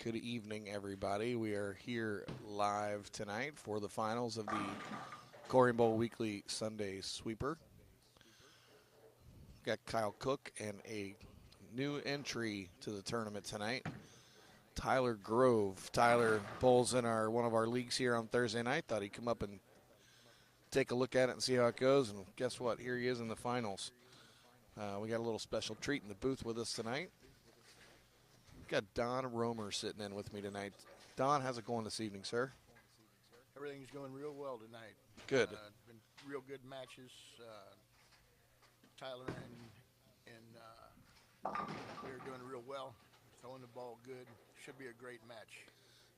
Good evening, everybody. We are here live tonight for the finals of the Corian Bowl Weekly Sunday Sweeper. Got Kyle Cook and a new entry to the tournament tonight, Tyler Grove. Tyler bowls in one of our leagues here on Thursday night. Thought he'd come up and take a look at it and see how it goes. And guess what? Here he is in the finals. We got a little special treat in the booth with us tonight. Got Don Romer sitting in with me tonight. Don, how's it going this evening, sir? Everything's going real well tonight. Good. Been real good matches. Tyler and we're doing real well. Throwing the ball good. Should be a great match.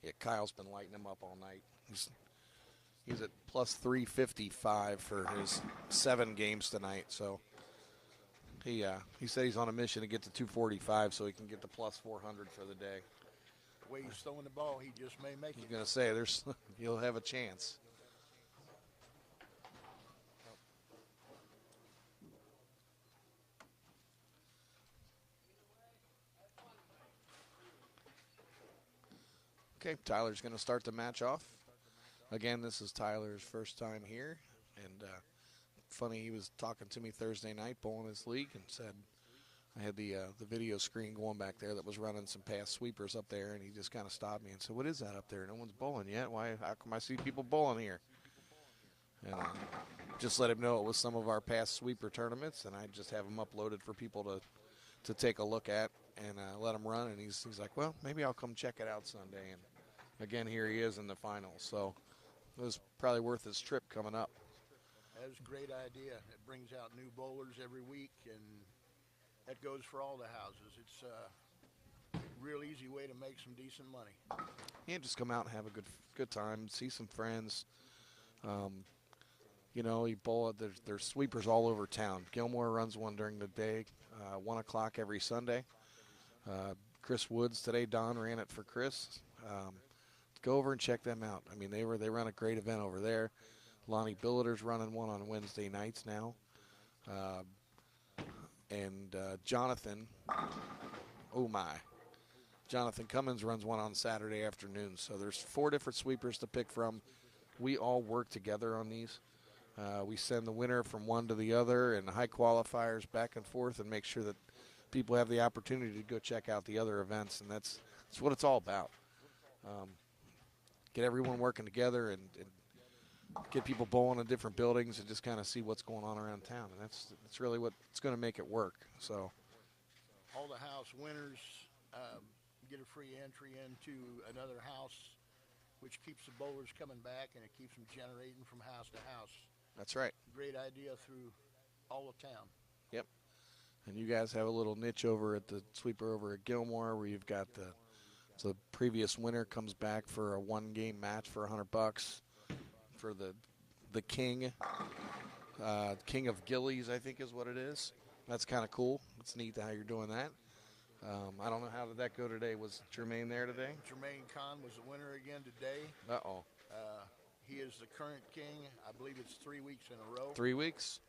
Yeah, Kyle's been lighting him up all night. He's at plus 355 for his 7 games tonight. So he said he's on a mission to get to 245 so he can get to plus 400 for the day. The way he's throwing the ball, he just may make He's it. going to say he'll have a chance. Okay, Tyler's going to start the match off. Again, this is Tyler's first time here. And funny, he was talking to me Thursday night bowling his league and said, I had the video screen going back there that was running some past sweepers up there, and he just kind of stopped me and said, what is that up there? No one's bowling yet. Why? How come I see people bowling here? And just let him know it was some of our past sweeper tournaments, and I just have them uploaded for people to take a look at and let them run. And he's like, well, maybe I'll come check it out Sunday. And again, here he is in the finals. So it was probably worth his trip coming up. That was a great idea. It brings out new bowlers every week, and that goes for all the houses. It's a real easy way to make some decent money. Yeah, just come out and have a good time, see some friends. You bowl. There's sweepers all over town. Gilmore runs one during the day, 1 o'clock every Sunday. Chris Woods today, Don ran it for Chris. Go over and check them out. I mean, they run a great event over there. Lonnie Billeter's running one on Wednesday nights now. And Jonathan Cummins runs one on Saturday afternoon. So there's 4 different sweepers to pick from. We all work together on these. We send the winner from one to the other and high qualifiers back and forth and make sure that people have the opportunity to go check out the other events. And that's what it's all about. Get everyone working together and get people bowling in different buildings and just kind of see what's going on around town. And that's really what's going to make it work. So All the house winners get a free entry into another house, which keeps the bowlers coming back, and it keeps them generating from house to house. that's right. Great idea through all of town. Yep. And you guys have a little niche over at the sweeper over at Gilmore where you've got the previous winner comes back for a 1-game match for $100 for the king of Gillies, I think is what it is. That's kind of cool. It's neat how you're doing that. I don't know how did that go today. Was Jermaine there today? Jermaine Kahn was the winner again today. Uh-oh. He is the current king. I believe it's 3 weeks in a row. 3 weeks?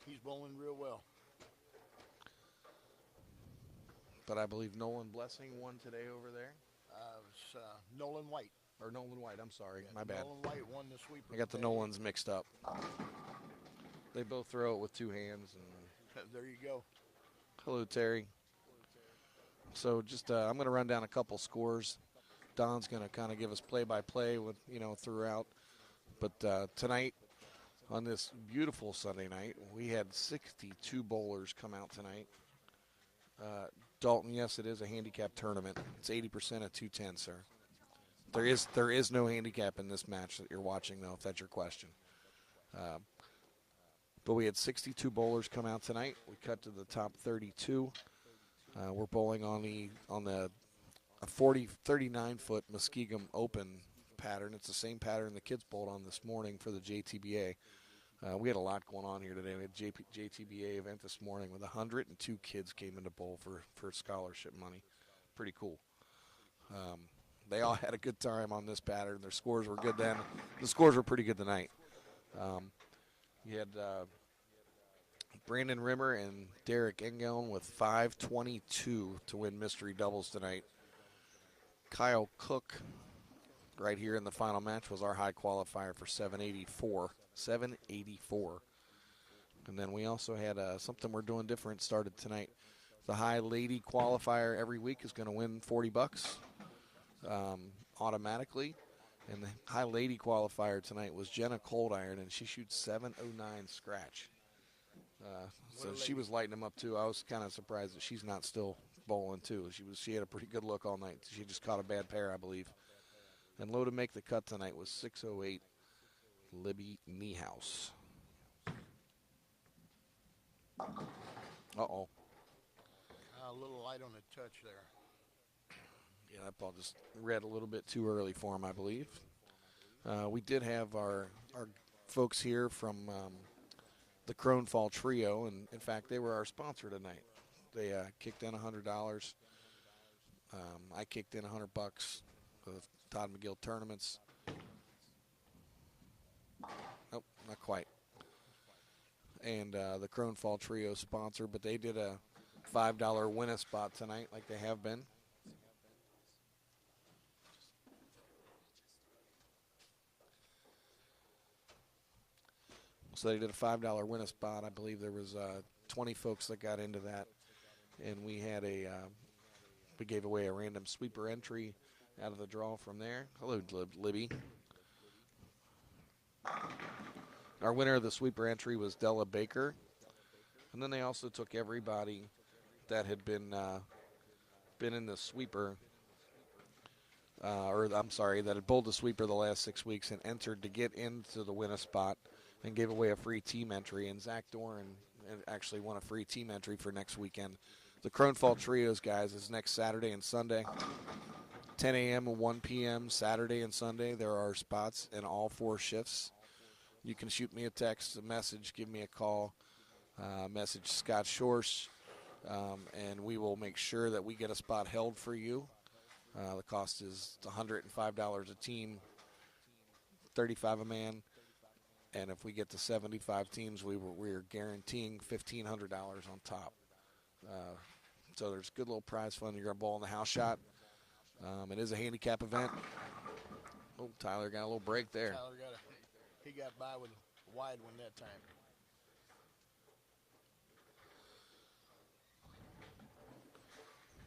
He's bowling real well. But I believe Nolan Blessing won today over there. It's Nolan White. Or Nolan White, I'm sorry. Yeah, My bad. Nolan White won the sweeper. I got the today. Nolans mixed up. They both throw it with 2 hands. And There you go. hello, Terry. So just I'm going to run down a couple scores. Don's going to kind of give us play-by-play with throughout. But tonight, on this beautiful Sunday night, we had 62 bowlers come out tonight. Dalton, yes, it is a handicap tournament. It's 80% at 210, sir. There is no handicap in this match that you're watching, though, if that's your question. But we had 62 bowlers come out tonight. We cut to the top 32. We're bowling on a 39-foot Muskegum Open pattern. It's the same pattern the kids bowled on this morning for the JTBA. We had a lot going on here today. We had a JTBA event this morning with 102 kids came into bowl for scholarship money. Pretty cool. They all had a good time on this pattern. Their scores were good then. The scores were pretty good tonight. You had Brandon Rimmer and Derek Engeln with 5:22 to win mystery doubles tonight. Kyle Cook, right here in the final match, was our high qualifier for 784. 784. And then we also had something we're doing different started tonight. The high lady qualifier every week is going to win $40 automatically. And the high lady qualifier tonight was Jenna Coldiron, and she shoots 709 scratch. So she was lighting them up too. I was kind of surprised that she's not still bowling too. She had a pretty good look all night. She just caught a bad pair, I believe. And low to make the cut tonight was 608 Libby Niehaus. Uh-oh. A little light on the touch there. Yeah, that ball just read a little bit too early for him, I believe. We did have our folks here from the Kronfall Trio, and in fact, they were our sponsor tonight. They kicked in $100. I kicked in $100 for the Todd McGill tournaments. Nope, not quite. And the Kronfall Trio sponsor, but they did a $5 win-a spot tonight, like they have been. So they did a $5 win-a spot. I believe there was 20 folks that got into that, and we had we gave away a random sweeper entry out of the draw from there. Hello, Libby. Our winner of the sweeper entry was Della Baker, and then they also took everybody that had been in the sweeper, that had bowled the sweeper the last 6 weeks and entered to get into the win-a spot, and gave away a free team entry. And Zach Doran actually won a free team entry for next weekend. The Kronfall Trios, guys, is next Saturday and Sunday, 10 a.m. and 1 p.m. Saturday and Sunday. There are spots in all 4 shifts. You can shoot me a text, a message, give me a call, message Scott Shorsh, and we will make sure that we get a spot held for you. The cost is $105 a team, $35 a man. And if we get to 75 teams, we're guaranteeing $1,500 on top. So there's good little prize fund. You're going to bowl in the house shot. It is a handicap event. Oh, Tyler got a little break there. He got by with a wide one that time.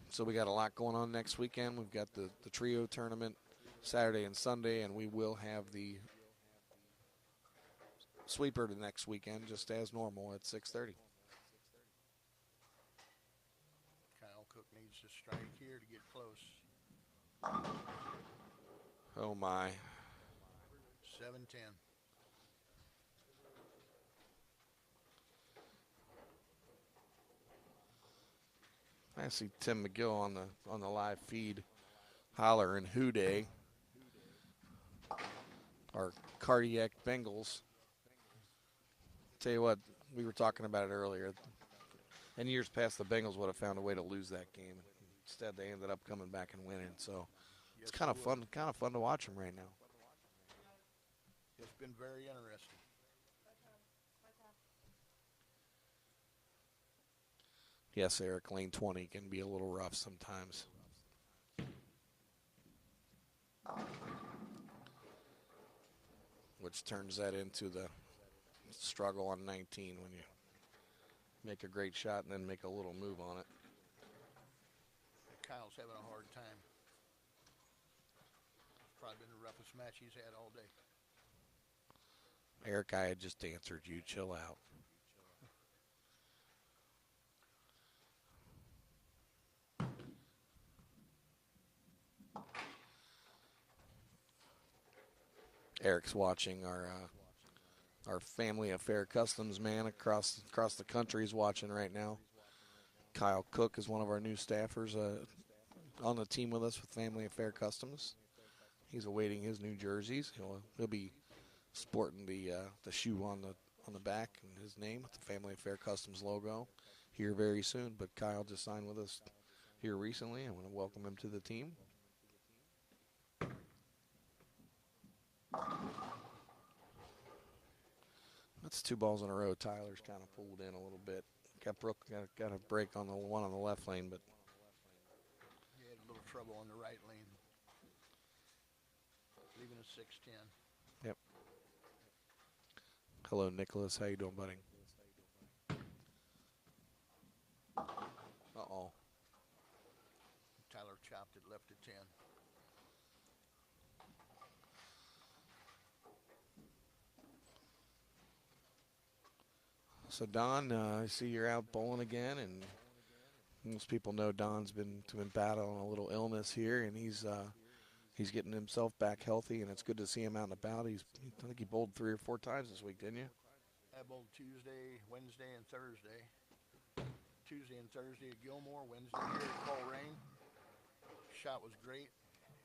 So we got a lot going on next weekend. We've got the trio tournament Saturday and Sunday, and we will have the sweeper the next weekend, just as normal at 6:30. Kyle Cook needs to strike here to get close. Oh, my. 7-10. I see Tim McGill on the live feed hollering "Who Day." Our cardiac Bengals. Tell you what, we were talking about it earlier. In years past, the Bengals would have found a way to lose that game. Instead, they ended up coming back and winning. So it's kind of fun to watch them right now. It's been very interesting. Yes, Eric, lane 20 can be a little rough sometimes. Which turns that into the struggle on 19 when you make a great shot and then make a little move on it. Kyle's having a hard time. It's probably been the roughest match he's had all day. Eric, I had just answered you. Chill out. Eric's watching our Family Affair Customs man across the country is watching right now. Kyle Cook is one of our new staffers on the team with us with Family Affair Customs. He's awaiting his new jerseys. He'll be sporting the shoe on the back and his name with the Family Affair Customs logo here very soon. But Kyle just signed with us here recently. I want to welcome him to the team. That's 2 balls in a row. Tyler's kind of pulled in a little bit. Got a break on the one on the left lane, but He had a little trouble on the right lane. Leaving a 6-10. yep. Hello, Nicholas. How you doing, buddy? Uh-oh. Tyler chopped it left to 10. So, Don, I see you're out bowling again, and most people know Don's been battling a little illness here, and he's getting himself back healthy, and it's good to see him out and about. I think he bowled 3 or 4 times this week, didn't you? I bowled Tuesday, Wednesday, and Thursday. Tuesday and Thursday at Gilmore, Wednesday here at Coleraine. Shot was great.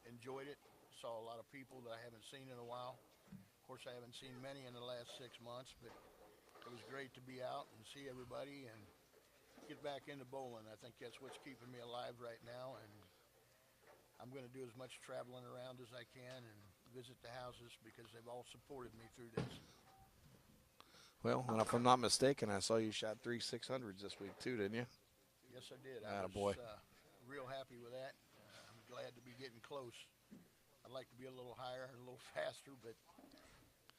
Enjoyed it. Saw a lot of people that I haven't seen in a while. Of course, I haven't seen many in the last 6 months, but it was great to be out and see everybody and get back into bowling. I think that's what's keeping me alive right now, and I'm going to do as much traveling around as I can and visit the houses because they've all supported me through this. Well, and if I'm not mistaken, I saw you shot 3 600s this week too, didn't you? Yes, I did. I Attaboy. was real happy with that. I'm glad to be getting close. I'd like to be a little higher and a little faster, but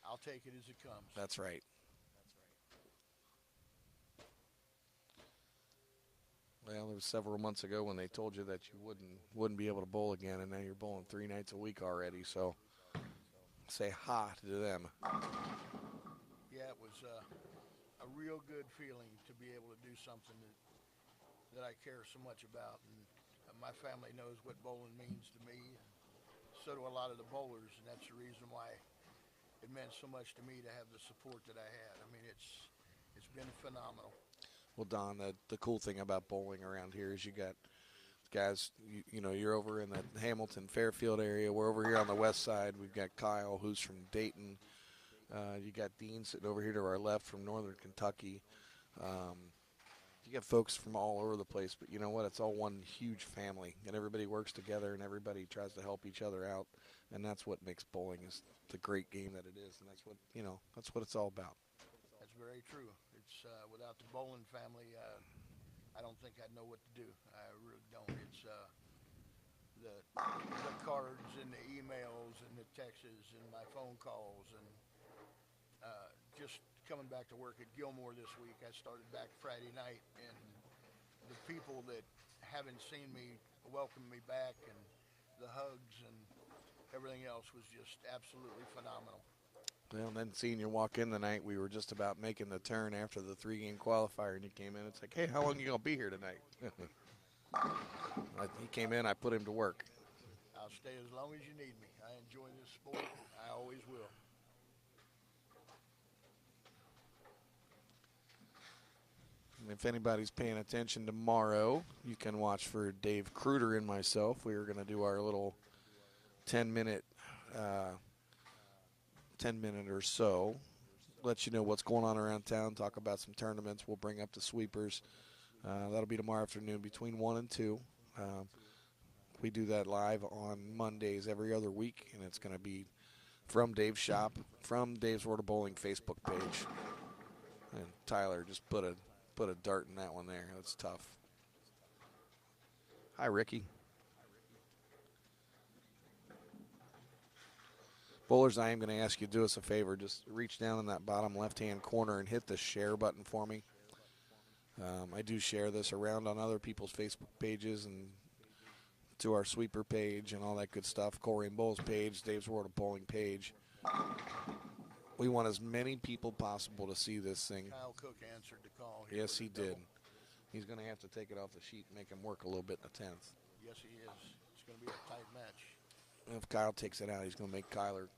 I'll take it as it comes. That's right. Well, it was several months ago when they told you that you wouldn't be able to bowl again, and now you're bowling 3 nights a week already. So, say ha to them. Yeah, it was a real good feeling to be able to do something that I care so much about, and my family knows what bowling means to me, and so do a lot of the bowlers, and that's the reason why it meant so much to me to have the support that I had. I mean, it's been phenomenal. Well, Don, the cool thing about bowling around here is you got guys, you know, you're over in the Hamilton, Fairfield area. We're over here on the west side. We've got Kyle, who's from Dayton. You got Dean sitting over here to our left from Northern Kentucky. You got folks from all over the place, but you know what? It's all one huge family, and everybody works together, and everybody tries to help each other out, and that's what makes bowling is the great game that it is, and that's what, you know, that's what it's all about. That's very true. It's without the bowling family, I don't think I'd know what to do. I really don't. It's the cards and the emails and the texts and my phone calls and just coming back to work at Gilmore this week. I started back Friday night, and the people that haven't seen me welcome me back, and the hugs and everything else was just absolutely phenomenal. Well, and then seeing you walk in tonight, we were just about making the turn after the 3-game qualifier, and you came in. It's like, hey, how long are you going to be here tonight? He came in, I put him to work. I'll stay as long as you need me. I enjoy this sport. I always will. And if anybody's paying attention tomorrow, you can watch for Dave Kruder and myself. We are going to do our little 10-minute or so. Let you know what's going on around town, talk about some tournaments. We'll bring up the sweepers. That'll be tomorrow afternoon between 1 and 2. We do that live on Mondays every other week, and it's going to be from Dave's shop, from Dave's World of Bowling Facebook page. And Tyler just put a dart in that one there. That's tough. Hi, Ricky. Bowlers, I am going to ask you to do us a favor. Just reach down in that bottom left-hand corner and hit the share button for me. I do share this around on other people's Facebook pages and to our sweeper page and all that good stuff. Coleraine Bowls page, Dave's World of Bowling page. We want as many people possible to see this thing. Kyle Cook answered the call. Here Yes, for he the double. did. He's going to have to take it off the sheet and make him work a little bit in the 10th. Yes, he is. It's going to be a tight match. If Kyle takes it out, he's going to make Tyler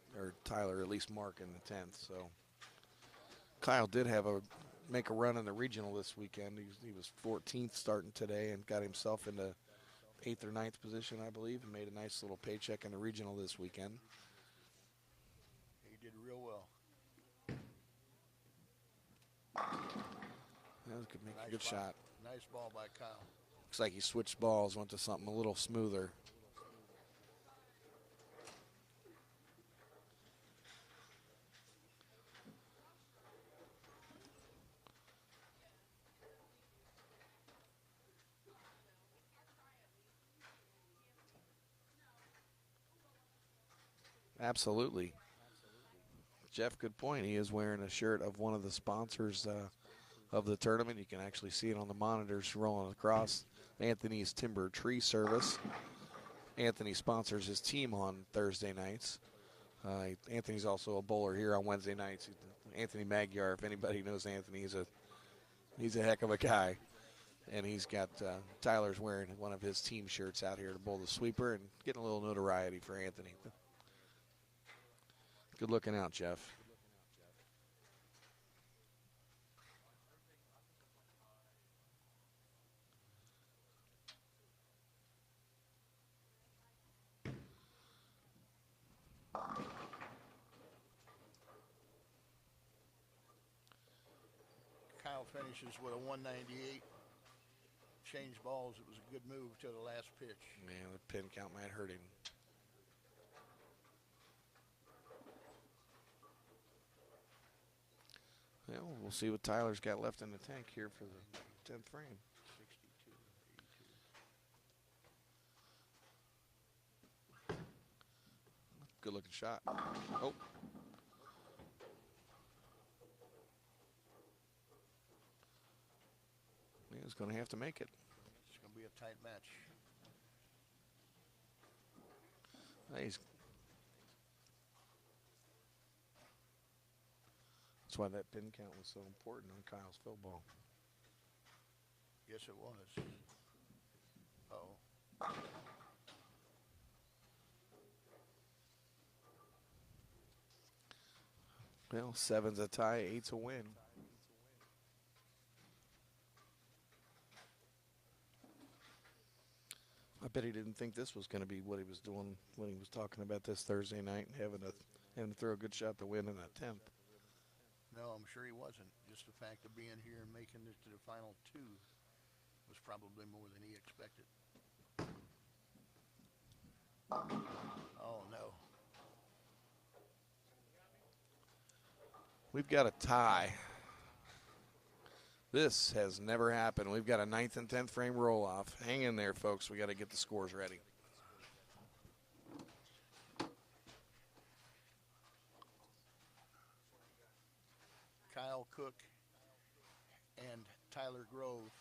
at least mark in the 10th. So Kyle did make a run in the regional this weekend. He was 14th starting today and got himself into 8th or 9th position, I believe, and made a nice little paycheck in the regional this weekend. He did real well. That was a good shot. Nice ball by Kyle. Looks like he switched balls, went to something a little smoother. Absolutely. Jeff, good point. He is wearing a shirt of one of the sponsors of the tournament. You can actually see it on the monitors rolling across. Anthony's Timber Tree Service. Anthony sponsors his team on Thursday nights. Anthony's also a bowler here on Wednesday nights. Anthony Magyar, if anybody knows Anthony, he's a heck of a guy. And he's got Tyler's wearing one of his team shirts out here to bowl the sweeper and getting a little notoriety for Anthony. Good looking out, Jeff. Kyle finishes with a 198. Change balls. It was a good move to the last pitch. Man, the pin count might hurt him. Well, we'll see what Tyler's got left in the tank here for the 10th frame. 62, 82. Good looking shot. Oh. He's going to have to make it. It's going to be a tight match. That's why that pin count was so important on Kyle's field ball. Yes, it was. Uh-oh. Well, 7's a tie, 8's a win. I bet he didn't think this was going to be what he was doing when he was talking about this Thursday night and having to throw a good shot to win in that 10th. No, I'm sure he wasn't. Just the fact of being here and making it to the final two was probably more than he expected. Oh, no. We've got a tie. This has never happened. We've got a 9th and 10th frame roll-off. Hang in there, folks. We got to get the scores ready. Kyle Cook and Tyler Grove,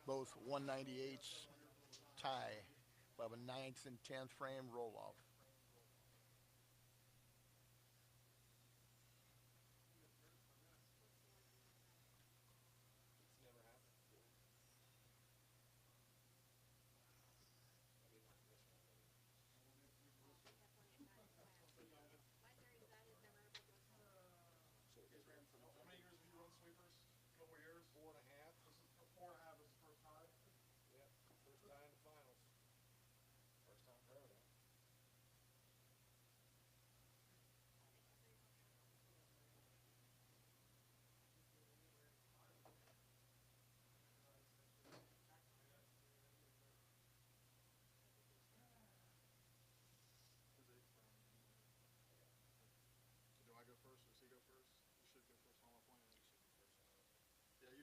both 198s tie. We'll have a 9th and 10th frame roll-off.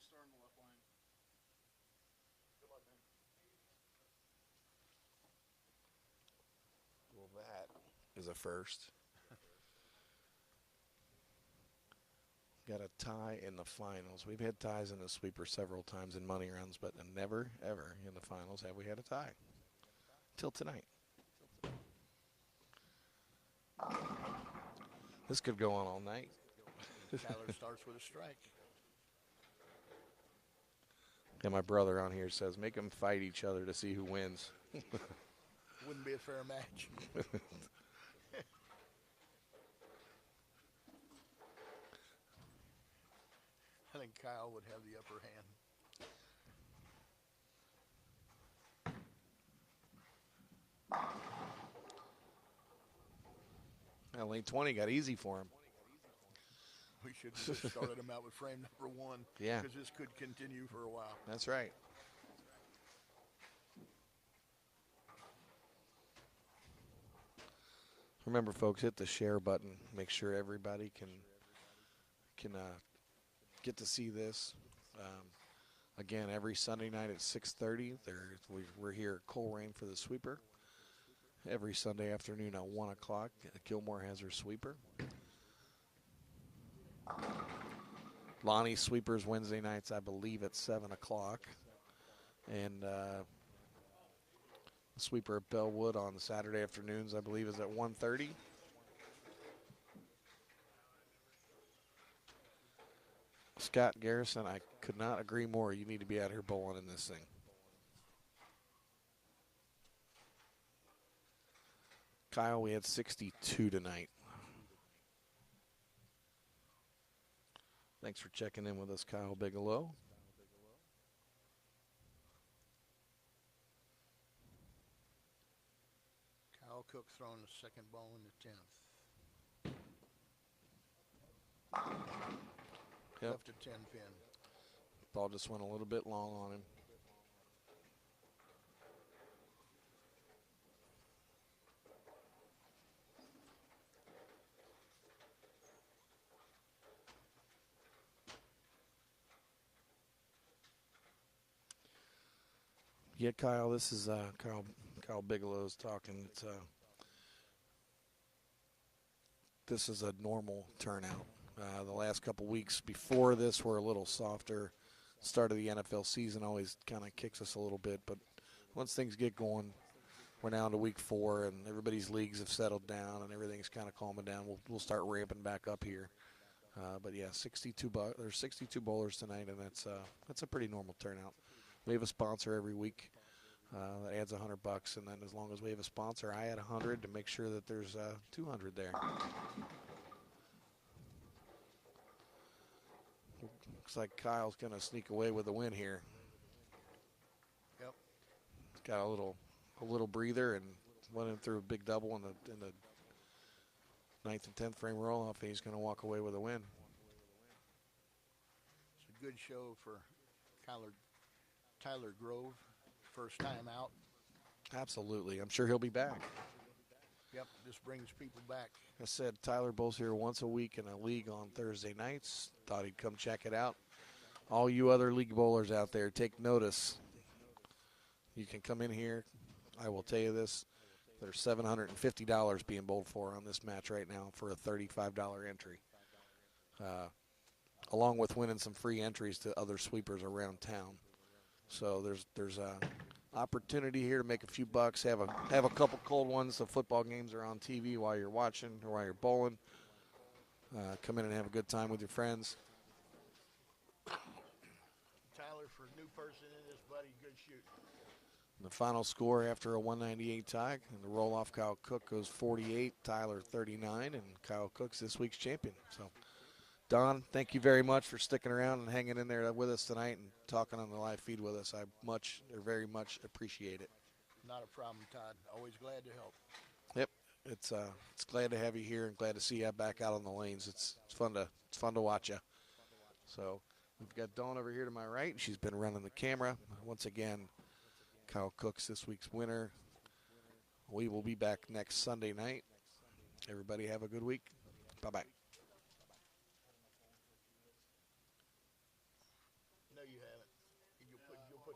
Start on the left line. Good luck, man. Well, that is a first. Got a tie in the finals. We've had ties in the sweeper several times in money rounds, but never, ever in the finals have we had a tie. Till tonight. This could go on all night. Tyler starts with a strike. And my brother on here says, make them fight each other to see who wins. Wouldn't be a fair match. I think Kyle would have the upper hand. Well, lane 20 got easy for him. We should have just started him out with frame number 1. Yeah. Because this could continue for a while. That's right. Remember, folks, hit the share button. Make sure everybody can get to see this. Again, every Sunday night at 6:30, we're here at Colerain for the sweeper. every Sunday afternoon at 1 o'clock. Gilmore has her sweeper. Lonnie sweepers Wednesday nights, I believe, at 7 o'clock. And the sweeper at Bellwood on Saturday afternoons, I believe, is at 1:30. Scott Garrison, I could not agree more. You need to be out here bowling in this thing. Kyle, we had 62 tonight. Thanks for checking in with us, Kyle Bigelow. Kyle Cook throwing the second ball in the 10th. Yep. Left a 10 pin. Ball just went a little bit long on him. Yeah, Kyle, this is Kyle Bigelow's talking. It's this is a normal turnout. The last couple weeks before this were a little softer. Start of the NFL season always kind of kicks us a little bit, but once things get going, we're now into week 4, and everybody's leagues have settled down, and everything's kind of calming down. We'll start ramping back up here. But yeah, 62 there's 62 bowlers tonight, and that's a pretty normal turnout. We have a sponsor every week that adds $100, and then as long as we have a sponsor, I add 100 to make sure that there's 200 there. Looks like Kyle's going to sneak away with the win here. Yep. Got a little breather and went in through a big double in the 9th and 10th frame roll off. He's going to walk away with a win. It's a good show for Tyler Grove, first time out. Absolutely. I'm sure he'll be back. Yep, this brings people back. I said Tyler bowls here once a week in a league on Thursday nights. Thought he'd come check it out. All you other league bowlers out there, take notice. You can come in here. I will tell you this. There's $750 being bowled for on this match right now for a $35 entry. Along with winning some free entries to other sweepers around town. So there's a opportunity here to make a few bucks, have a couple cold ones. The football games are on TV while you're watching or while you're bowling. Come in and have a good time with your friends. Tyler, for a new person in this, buddy, good shoot. And the final score after a 198 tie, and the roll-off, Kyle Cook goes 48, Tyler 39, and Kyle Cook's this week's champion. So, Don, thank you very much for sticking around and hanging in there with us tonight and talking on the live feed with us. I very much appreciate it. Not a problem, Todd. Always glad to help. Yep, it's glad to have you here and glad to see you back out on the lanes. It's fun to watch you. So we've got Dawn over here to my right. She's been running the camera. Once again, Kyle Cook's this week's winner. We will be back next Sunday night. Everybody have a good week. Bye-bye. No, you haven't. You'll put